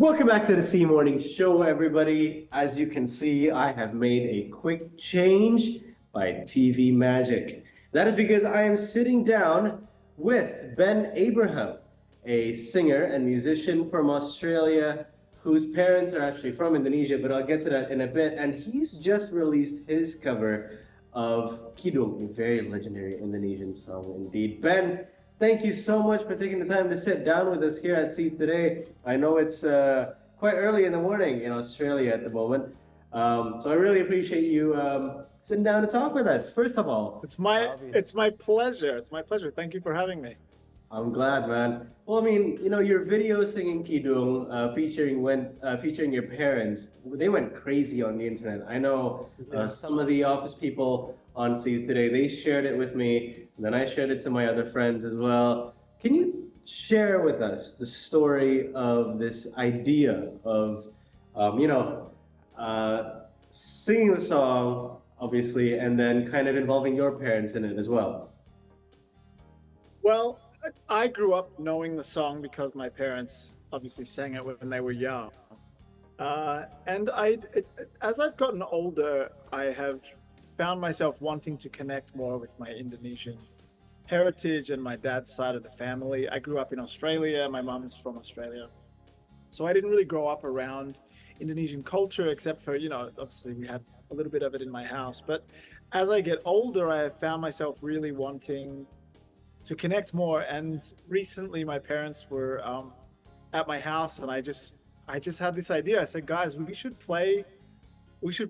Welcome back to the C Morning Show, everybody. As you can see, I have made a quick change by TV Magic. That is because I am sitting down with Ben Abraham, a singer and musician from Australia whose parents are actually from Indonesia, but I'll get to that in a bit. And he's just released his cover of Kidung, a very legendary Indonesian song indeed. Ben, thank you so much for taking the time to sit down with us here at Seat today. I know it's quite early in the morning in Australia at the moment, so I really appreciate you sitting down to talk with us. First of all, it's my pleasure. It's my pleasure. Thank you for having me. I'm glad, man. Well, I mean, your video singing Kidung, featuring your parents, they went crazy on the internet. I know some of the office people on See Today, they shared it with me, and then I shared it to my other friends as well. Can you share with us the story of this idea of, singing the song, obviously, and then kind of involving your parents in it as well? Well, I grew up knowing the song because my parents obviously sang it when they were young. As I've gotten older, I have found myself wanting to connect more with my Indonesian heritage and my dad's side of the family. I grew up in Australia. My mom's from Australia. So I didn't really grow up around Indonesian culture, except for, obviously we had a little bit of it in my house. But as I get older, I have found myself really wanting to connect more. And recently my parents were at my house, and I just had this idea. I said, guys, we should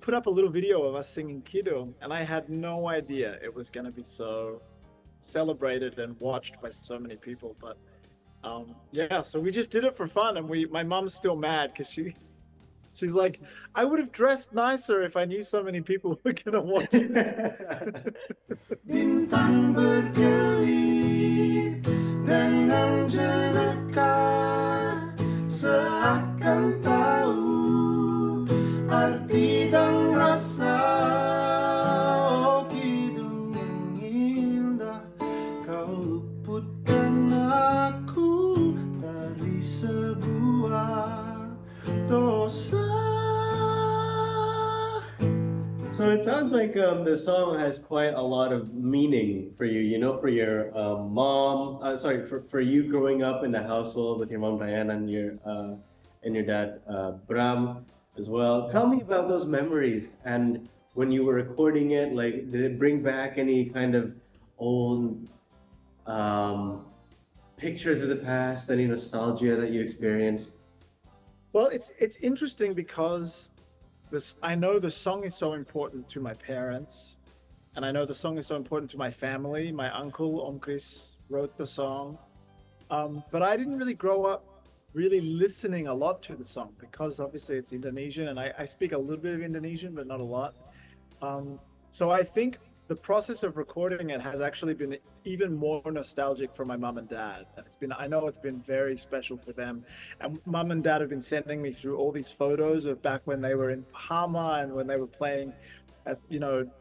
put up a little video of us singing Kidung. And I had no idea it was going to be so celebrated and watched by so many people. But so we just did it for fun. And my mom's still mad because she's like, I would have dressed nicer if I knew so many people were going to watch it. Bintang berkelip dengan jenaka seakan tahu arti dan rasa. Oh Kidung yang indah, kau luputkan aku dari sebuah dosa. So it sounds like the song has quite a lot of meaning for you, for your mom, for you growing up in the household with your mom Dianne and your dad Bram as well. Tell me about those memories, and when you were recording it, like, did it bring back any kind of old pictures of the past, any nostalgia that you experienced? Well, it's interesting because I know the song is so important to my parents, and I know the song is so important to my family. My uncle, Om Chris, wrote the song. But I didn't really grow up really listening a lot to the song because obviously it's Indonesian, and I speak a little bit of Indonesian, but not a lot. So I think the process of recording it has actually been even more nostalgic for my mom and dad. I know it's been very special for them. And mom and dad have been sending me through all these photos of back when they were in Bahama and when they were playing at,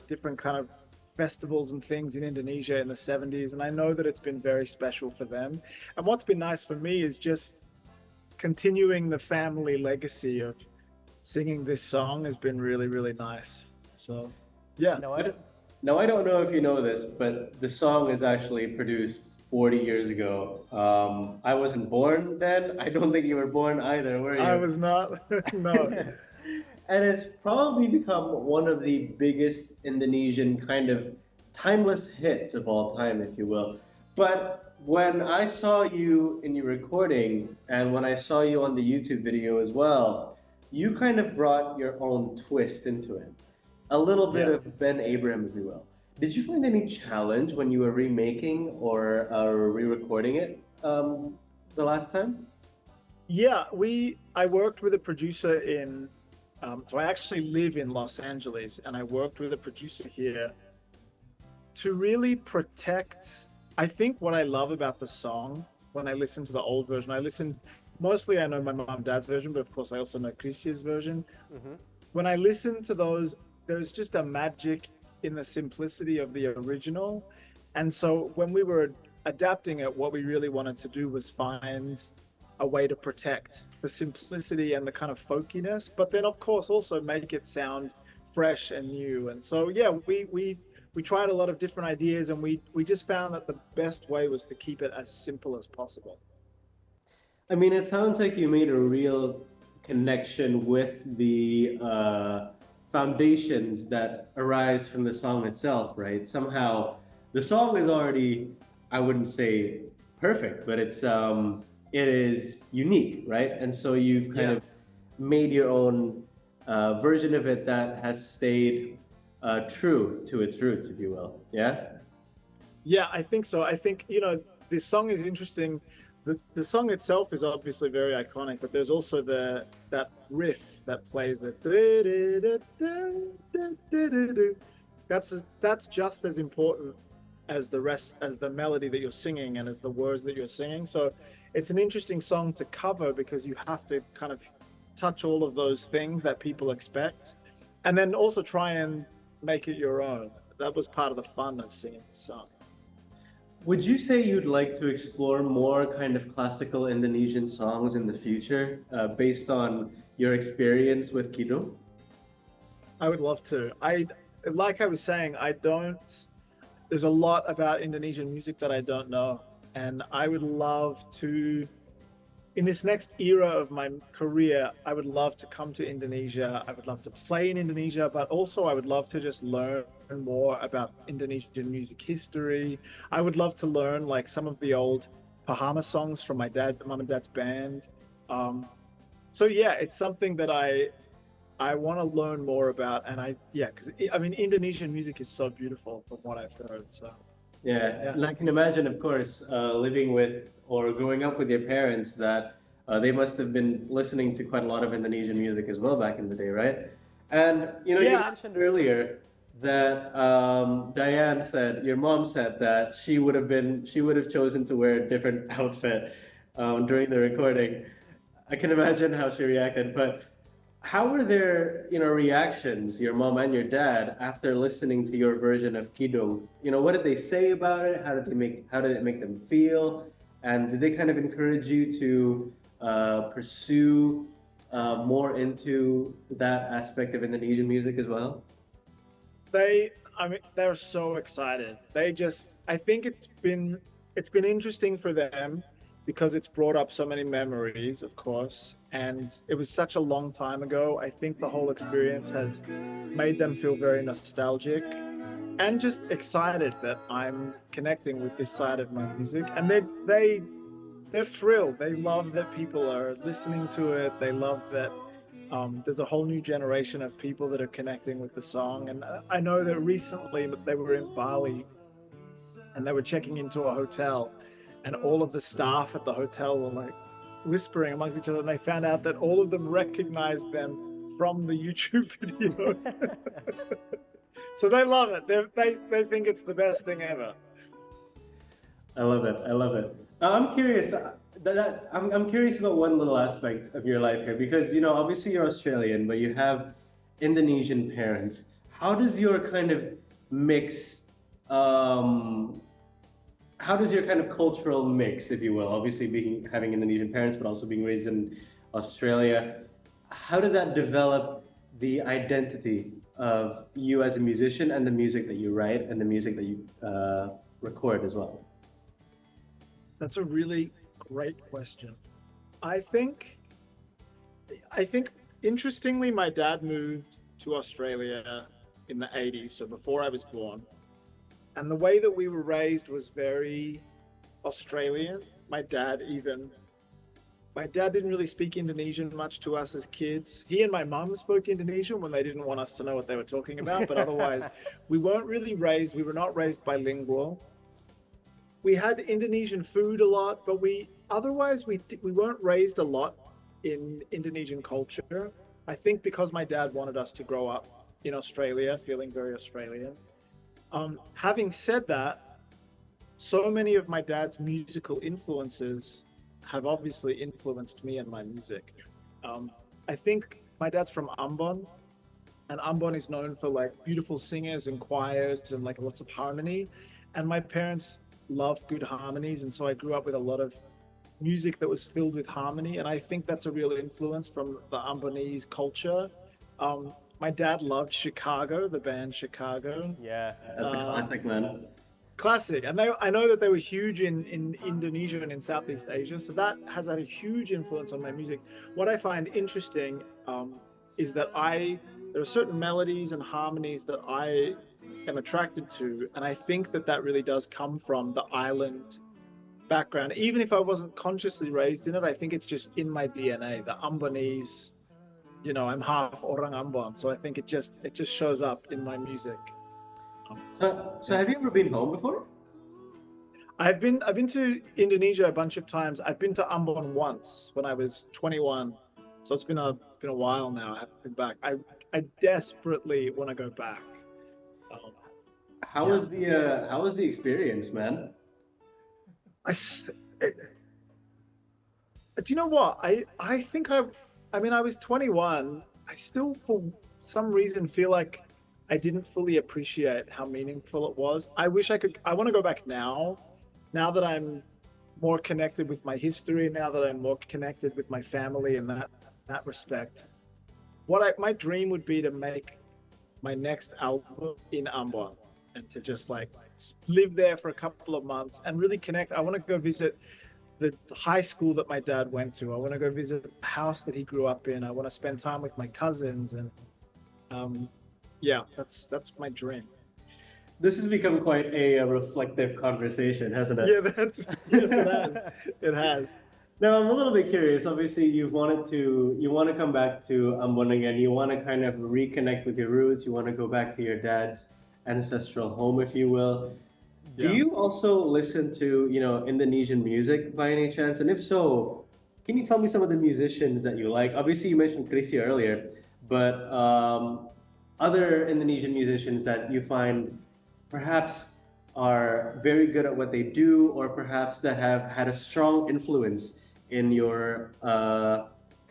different kind of festivals and things in Indonesia in the 70s. And I know that it's been very special for them. And what's been nice for me is just continuing the family legacy of singing this song has been really, really nice. So, yeah. Now, I don't know if you know this, but the song is actually produced 40 years ago. I wasn't born then. I don't think you were born either, were you? I was not. No. And it's probably become one of the biggest Indonesian kind of timeless hits of all time, if you will. But when I saw you in your recording, and when I saw you on the YouTube video as well, you kind of brought your own twist into it. A little bit of Ben Abraham, if you will. Did you find any challenge when you were remaking or re-recording it the last time? Yeah, I worked with a producer so I actually live in Los Angeles, and I worked with a producer here to really protect. I think what I love about the song, when I listen to the old version, mostly I know my mom and dad's version, but of course I also know Chris's version. Mm-hmm. When I listen to those, there's just a magic in the simplicity of the original. And so when we were adapting it, what we really wanted to do was find a way to protect the simplicity and the kind of folkiness, but then of course also make it sound fresh and new. And so yeah, we tried a lot of different ideas, and we just found that the best way was to keep it as simple as possible. I mean, it sounds like you made a real connection with the foundations that arise from the song itself, right? Somehow, the song is already, I wouldn't say perfect, but it is unique, right? And so you've kind of made your own version of it that has stayed true to its roots, if you will. Yeah? Yeah, I think so. I think, you know, this song is interesting. The song itself is obviously very iconic, but there's also that riff that plays the that's just as important as the rest, as the melody that you're singing and as the words that you're singing. So it's an interesting song to cover because you have to kind of touch all of those things that people expect, and then also try and make it your own. That was part of the fun of singing the song. Would you say you'd like to explore more kind of classical Indonesian songs in the future, based on your experience with Kidung? I would love to. Like I was saying, there's a lot about Indonesian music that I don't know. And I would love to, in this next era of my career, I would love to come to Indonesia. I would love to play in Indonesia, but also I would love to just learn more about Indonesian music history. I would love to learn like some of the old Pahama songs from my mom and dad's band. So yeah, it's something that I want to learn more about. And because I mean, Indonesian music is so beautiful from what I've heard. So. Yeah, and I can imagine, of course, living with or growing up with your parents, that they must have been listening to quite a lot of Indonesian music as well back in the day, right? And you mentioned earlier that Dianne said, your mom said that she would have chosen to wear a different outfit during the recording. I can imagine how she reacted, but how were their, reactions, your mom and your dad, after listening to your version of Kidung? What did they say about it? How did it make them feel? And did they kind of encourage you to pursue more into that aspect of Indonesian music as well? They're so excited. I think it's been interesting for them because it's brought up so many memories, of course, and it was such a long time ago. I think the whole experience has made them feel very nostalgic and just excited that I'm connecting with this side of my music. And they're thrilled. They love that people are listening to it. They love that there's a whole new generation of people that are connecting with the song. And I know that recently they were in Bali and they were checking into a hotel, and all of the staff at the hotel were like whispering amongst each other, and they found out that all of them recognized them from the YouTube video. So they love it. They think it's the best thing ever. I love it. I'm curious. I'm curious about one little aspect of your life here, because obviously you're Australian, but you have Indonesian parents. How does your kind of mix? How does your kind of cultural mix, if you will, obviously having Indonesian parents, but also being raised in Australia, how did that develop the identity of you as a musician and the music that you write and the music that you record as well? That's a really great question. I think interestingly, my dad moved to Australia in the 80s, so before I was born. And the way that we were raised was very Australian. My dad didn't really speak Indonesian much to us as kids. He and my mum spoke Indonesian when they didn't want us to know what they were talking about, but otherwise we were not raised bilingual. We had Indonesian food a lot, but we weren't raised a lot in Indonesian culture. I think because my dad wanted us to grow up in Australia, feeling very Australian. Having said that, so many of my dad's musical influences have obviously influenced me and my music. I think my dad's from Ambon, and Ambon is known for like beautiful singers and choirs and like lots of harmony. And my parents love good harmonies, and so I grew up with a lot of music that was filled with harmony, and I think that's a real influence from the Ambonese culture. My dad loved Chicago, the band Chicago. Yeah. That's a classic, man. Classic, and I know that they were huge in Indonesia and in Southeast Asia, so that has had a huge influence on my music. What I find interesting is that there are certain melodies and harmonies that I am attracted to, and I think that that really does come from the island background. Even if I wasn't consciously raised in it, I think it's just in my DNA. The Ambonese, I'm half Orang Ambon, so I think it just shows up in my music. So have you ever been home before? I've been to Indonesia a bunch of times. I've been to Ambon once when I was 21, so it's been a while now. I haven't been back. I desperately want to go back. How was the experience, man? Do you know what? I think I was 21. I still, for some reason, feel like I didn't fully appreciate how meaningful it was. I want to go back now that I'm more connected with my history, now that I'm more connected with my family in that respect. My dream would be to make my next album in Ambon and to just live there for a couple of months and really connect. I want to go visit the high school that my dad went to. I want to go visit the house that he grew up in. I want to spend time with my cousins, and that's my dream. This has become quite a reflective conversation, hasn't it? Yeah, yes, it has. It has. Now I'm a little bit curious. Obviously, you want to come back to Ambon again. You want to kind of reconnect with your roots. You want to go back to your dad's ancestral home, if you will. Yeah. Do you also listen to Indonesian music by any chance? And if so, can you tell me some of the musicians that you like? Obviously, you mentioned Chrissy earlier, but other Indonesian musicians that you find perhaps are very good at what they do, or perhaps that have had a strong influence in your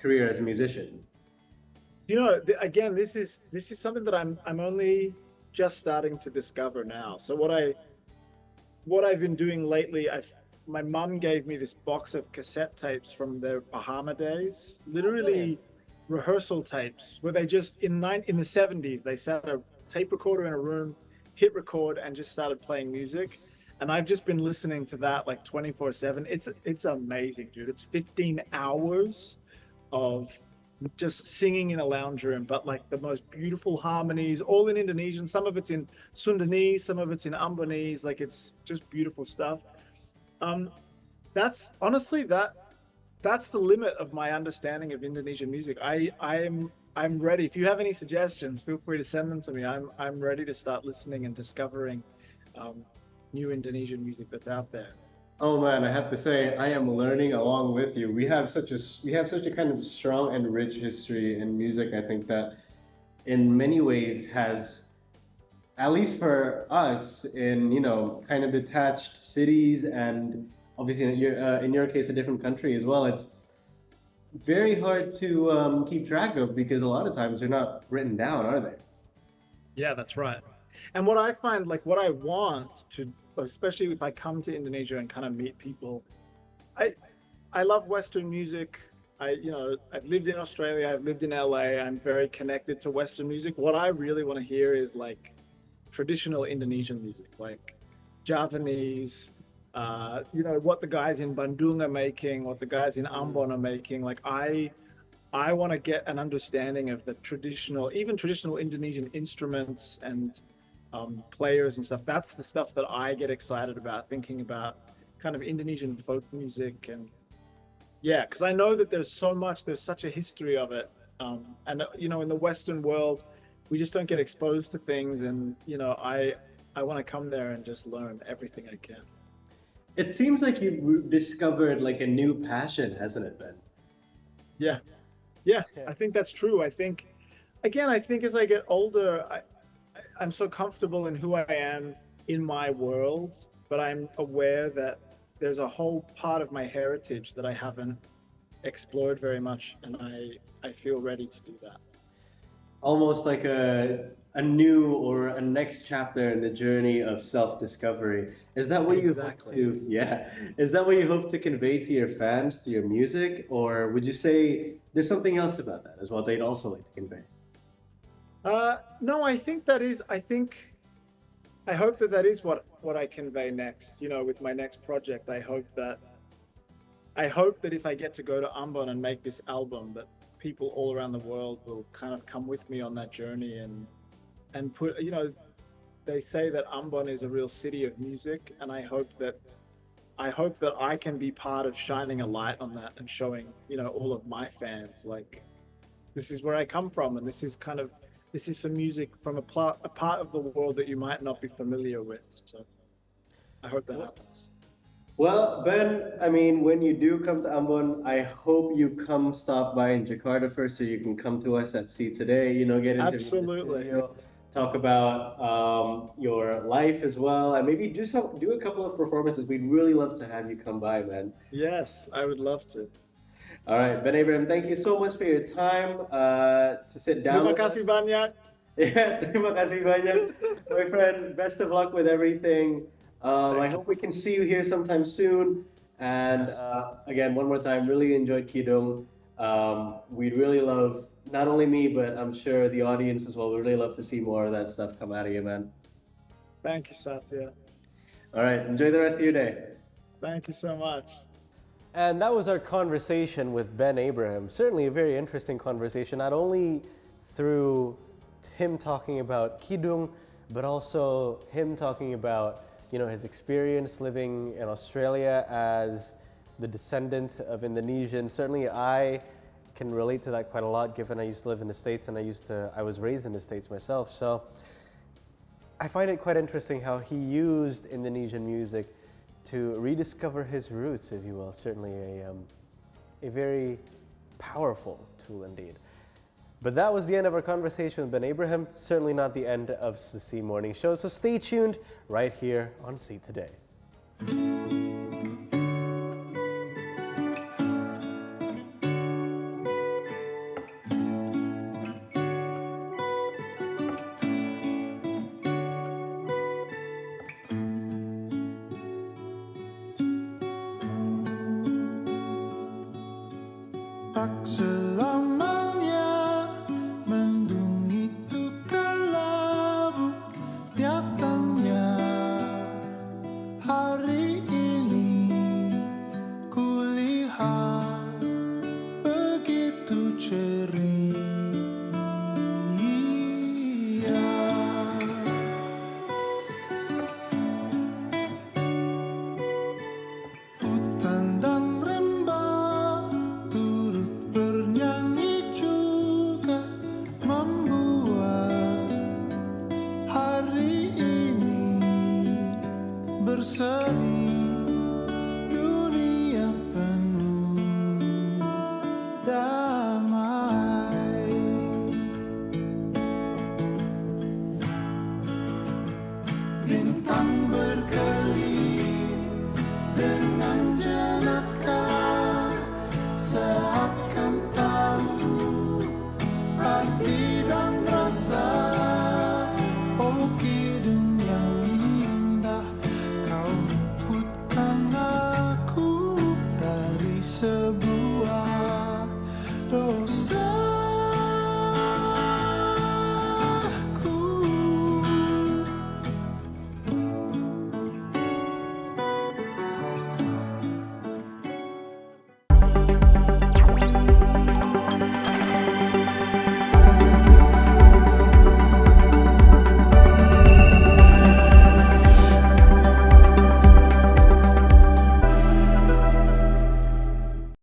career as a musician. Again, this is something that I'm only just starting to discover now. So what I've been doing lately, my mum gave me this box of cassette tapes from their Bahama days, literally rehearsal tapes, where they just in the 70s they set a tape recorder in a room, hit record, and just started playing music. And I've just been listening to that 24/7. It's amazing, dude. It's 15 hours of just singing in a lounge room, but the most beautiful harmonies, all in Indonesian. Some of it's in Sundanese, some of it's in Ambonese. It's just beautiful stuff. That's honestly that's the limit of my understanding of Indonesian music. I'm ready. If you have any suggestions, feel free to send them to me. I'm ready to start listening and discovering new Indonesian music that's out there. Oh man, I have to say, I am learning along with you. We have such a kind of strong and rich history in music. I think that in many ways has, at least for us, in kind of detached cities, and obviously in your case, a different country as well. It's very hard to keep track of, because a lot of times they're not written down, are they? Yeah, that's right. And what I find, what I want to, especially if I come to Indonesia and kind of meet people, I love Western music. I've lived in Australia, I've lived in LA. I'm very connected to Western music. What I really want to hear is traditional Indonesian music, Javanese, what the guys in Bandung are making, what the guys in Ambon are making. I want to get an understanding of the traditional Indonesian instruments and players and stuff. That's the stuff that I get excited about, thinking about kind of Indonesian folk music. And because I know that there's such a history of it. And in the Western world, we just don't get exposed to things. And, I want to come there and just learn everything I can. It seems like you've discovered a new passion, hasn't it, Ben? Yeah, I think that's true. I think as I get older, I'm so comfortable in who I am in my world, but I'm aware that there's a whole part of my heritage that I haven't explored very much, and I feel ready to do that. almost like a new or a next chapter in the journey of self-discovery. Is that what you hope Exactly. to, yeah, is that what you hope to convey to your fans, to your music? Or would you say there's something else about that as well they'd also like to convey? No, I think that is. I hope that that is what I convey next. You know, with my next project, I hope that if I get to go to Ambon and make this album, that people all around the world will kind of come with me on that journey and put. You know, they say that Ambon is a real city of music, and I hope that I can be part of shining a light on that and showing, you know, all of my fans like this is where I come from, and this is some music from a part of the world that you might not be familiar with. So I hope that happens. Well, Ben, I mean, when you do come to Ambon, I hope you come stop by in Jakarta first so you can come to us at See Today, you know, get interviewed in the Absolutely. studio, talk about your life as well, and maybe do a couple of performances. We'd really love to have you come by, man. Yes, I would love to. All right, Ben Abraham, thank you so much for your time to sit down Terima with kasih us. banyak. Yeah, terima kasih banyak, my friend. Best of luck with everything. I hope we can see you here sometime soon. And Yes. again, one more time, really enjoyed Kidung. We'd really love, not only me, but I'm sure the audience as well, would really love to see more of that stuff come out of you, man. Thank you, Satya. All right, enjoy the rest of your day. Thank you so much. And that was our conversation with Ben Abraham. Certainly a very interesting conversation, not only through him talking about Kidung, but also him talking about, you know, his experience living in Australia as the descendant of Indonesian. Certainly I can relate to that quite a lot, given I used to live in the States and I was raised in the States myself. So I find it quite interesting how he used Indonesian music to rediscover his roots, if you will. Certainly a very powerful tool indeed. But that was the end of our conversation with Ben Abraham. Certainly not the end of the C Morning Show. So stay tuned right here on C Today. Tak